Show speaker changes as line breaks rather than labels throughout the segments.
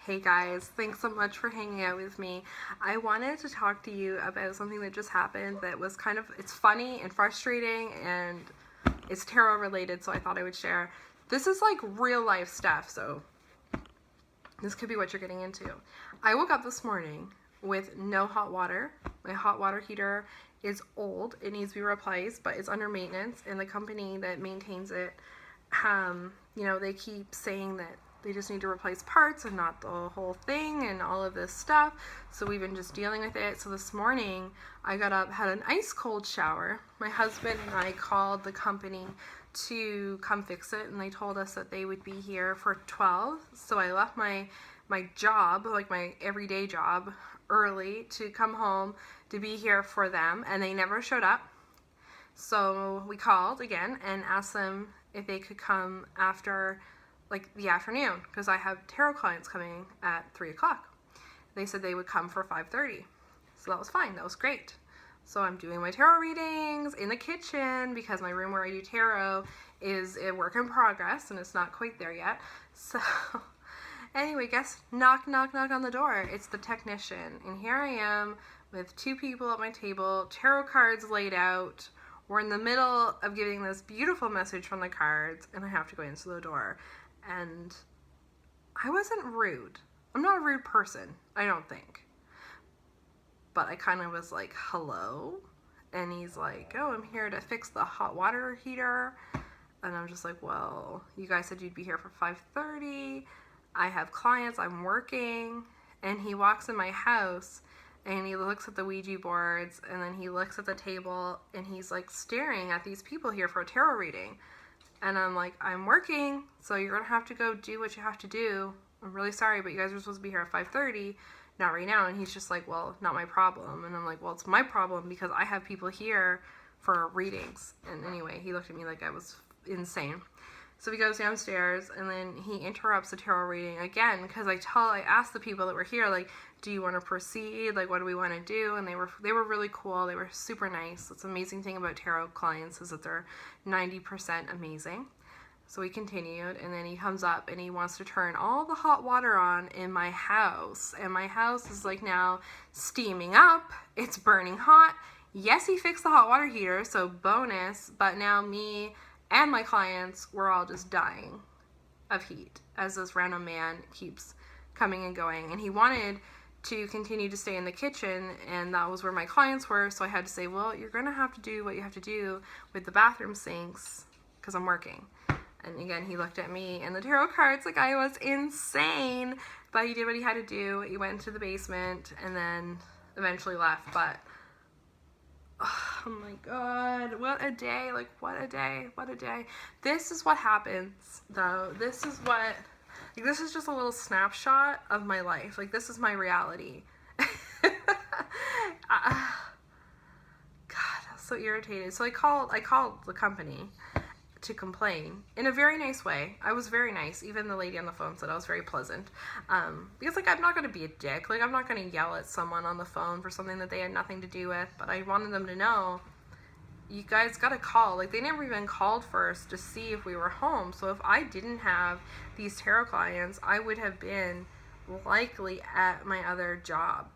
Hey guys, thanks so much for hanging out with me. I wanted to talk to you about something that just happened that was it's funny and frustrating and it's tarot related, so I thought I would share. This is like real life stuff, so this could be what you're getting into. I woke up this morning with no hot water. My hot water heater is old. It needs to be replaced, but it's under maintenance, and the company that maintains it, they keep saying that they just need to replace parts and not the whole thing and all of this stuff. So we've been just dealing with it. So this morning I got up, had an ice cold shower. My husband and I called the company to come fix it, and they told us that they would be here for 12. So I left my job, like my everyday job, early to come home to be here for them, and they never showed up. So we called again and asked them if they could come after the afternoon, because I have tarot clients coming at 3 o'clock. They said they would come for 5:30. So that was fine. That was great. So I'm doing my tarot readings in the kitchen because my room where I do tarot is a work in progress and it's not quite there yet. So anyway, guess knock, knock, knock on the door. It's the technician. And here I am with 2 people at my table, tarot cards laid out. We're in the middle of giving this beautiful message from the cards, and I have to go into the door. And I wasn't rude. I'm not a rude person, I don't think. But I kind of was like, hello? And he's like, oh, I'm here to fix the hot water heater. And I'm just like, well, you guys said you'd be here for 5:30. I have clients, I'm working. And he walks in my house and he looks at the Ouija boards, and then he looks at the table, and he's like staring at these people here for a tarot reading. And I'm like, I'm working, so you're going to have to go do what you have to do. I'm really sorry, but you guys are supposed to be here at 5:30, not right now. And he's just like, well, not my problem. And I'm like, well, it's my problem because I have people here for readings. And anyway, he looked at me like I was insane. So he goes downstairs, and then he interrupts the tarot reading again, because I asked the people that were here, like, do you want to proceed? Like, what do we want to do? And they were really cool. They were super nice. That's the amazing thing about tarot clients, is that they're 90% amazing. So we continued, and then he comes up and he wants to turn all the hot water on in my house. And my house is like now steaming up. It's burning hot. Yes, he fixed the hot water heater, so bonus, but now me and my clients were all just dying of heat as this random man keeps coming and going. And he wanted to continue to stay in the kitchen, and that was where my clients were. So I had to say, well, you're going to have to do what you have to do with the bathroom sinks because I'm working. And again, he looked at me and the tarot cards like I was insane. But he did what he had to do. He went into the basement and then eventually left. But oh my god, what a day. Like, what a day. What a day. This is what happens, though. This is just a little snapshot of my life. Like, this is my reality. God, I was so irritated. So I called the company to complain in a very nice way. I was very nice. Even the lady on the phone said I was very pleasant. Because, like, I'm not going to be a dick. Like, I'm not going to yell at someone on the phone for something that they had nothing to do with. But I wanted them to know, you guys got to call. Like, they never even called first to see if we were home. So if I didn't have these tarot clients, I would have been likely at my other job,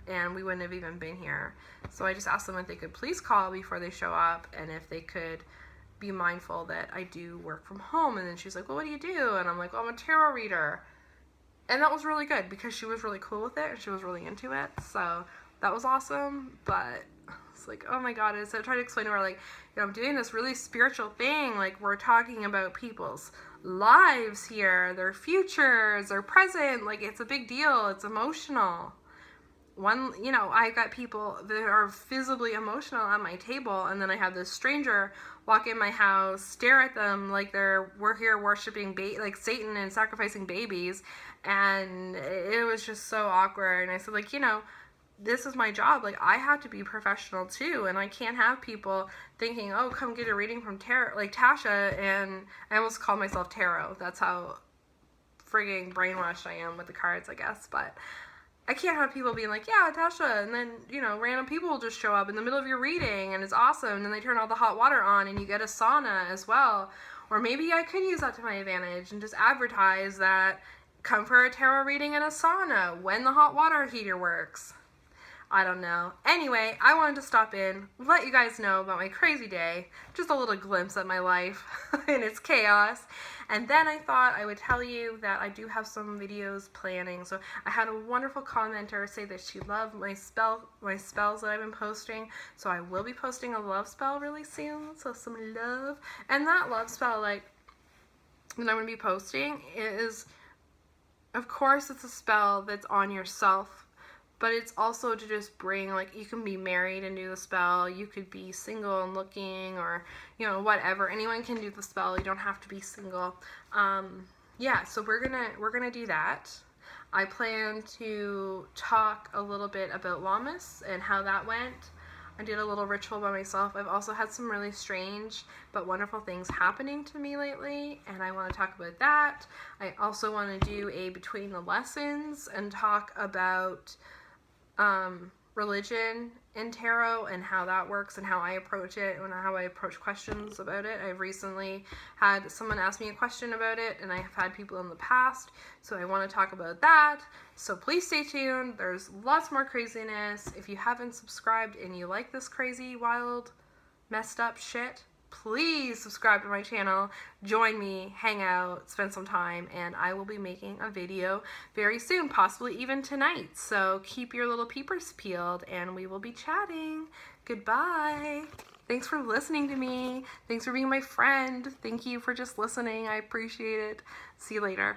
and we wouldn't have even been here. So I just asked them if they could please call before they show up, and if they could be mindful that I do work from home. And then she's like, well, what do you do? And I'm like, well, I'm a tarot reader. And that was really good because she was really cool with it and she was really into it. So that was awesome. But it's like, oh my god. And so I tried to explain to her, like, I'm doing this really spiritual thing. Like, we're talking about people's lives here, their futures, their present. Like, it's a big deal. It's emotional. I got people that are visibly emotional at my table, and then I have this stranger walk in my house, stare at them like we're here worshiping like Satan and sacrificing babies, and it was just so awkward. And I said, like, this is my job. Like, I have to be professional too, and I can't have people thinking, oh, come get a reading from Tasha, and I almost call myself Tarot. That's how frigging brainwashed I am with the cards, I guess. But I can't have people being like, yeah, Tasha, and then, random people will just show up in the middle of your reading, and it's awesome, and then they turn all the hot water on, and you get a sauna as well. Or maybe I could use that to my advantage and just advertise that come for a tarot reading in a sauna when the hot water heater works. I don't know. Anyway, I wanted to stop in, let you guys know about my crazy day, just a little glimpse at my life and its chaos. And then I thought I would tell you that I do have some videos planning. So I had a wonderful commenter say that she loved my spells that I've been posting. So I will be posting a love spell really soon. So some love. And that love spell, like, that I'm going to be posting is, of course, it's a spell that's on yourself. But it's also to just bring, like, you can be married and do the spell. You could be single and looking, or, you know, whatever. Anyone can do the spell. You don't have to be single. Yeah, so we're gonna do that. I plan to talk a little bit about Lammas and how that went. I did a little ritual by myself. I've also had some really strange but wonderful things happening to me lately, and I want to talk about that. I also want to do a between the lessons and talk about religion in tarot and how that works and how I approach it and how I approach questions about it. I've recently had someone ask me a question about it, and I have had people in the past, so I want to talk about that. So please stay tuned. There's lots more craziness. If you haven't subscribed and you like this crazy, wild, messed up shit, please subscribe to my channel, join me, hang out, spend some time, and I will be making a video very soon, possibly even tonight. So keep your little peepers peeled, and we will be chatting. Goodbye. Thanks for listening to me. Thanks for being my friend. Thank you for just listening. I appreciate it. See you later.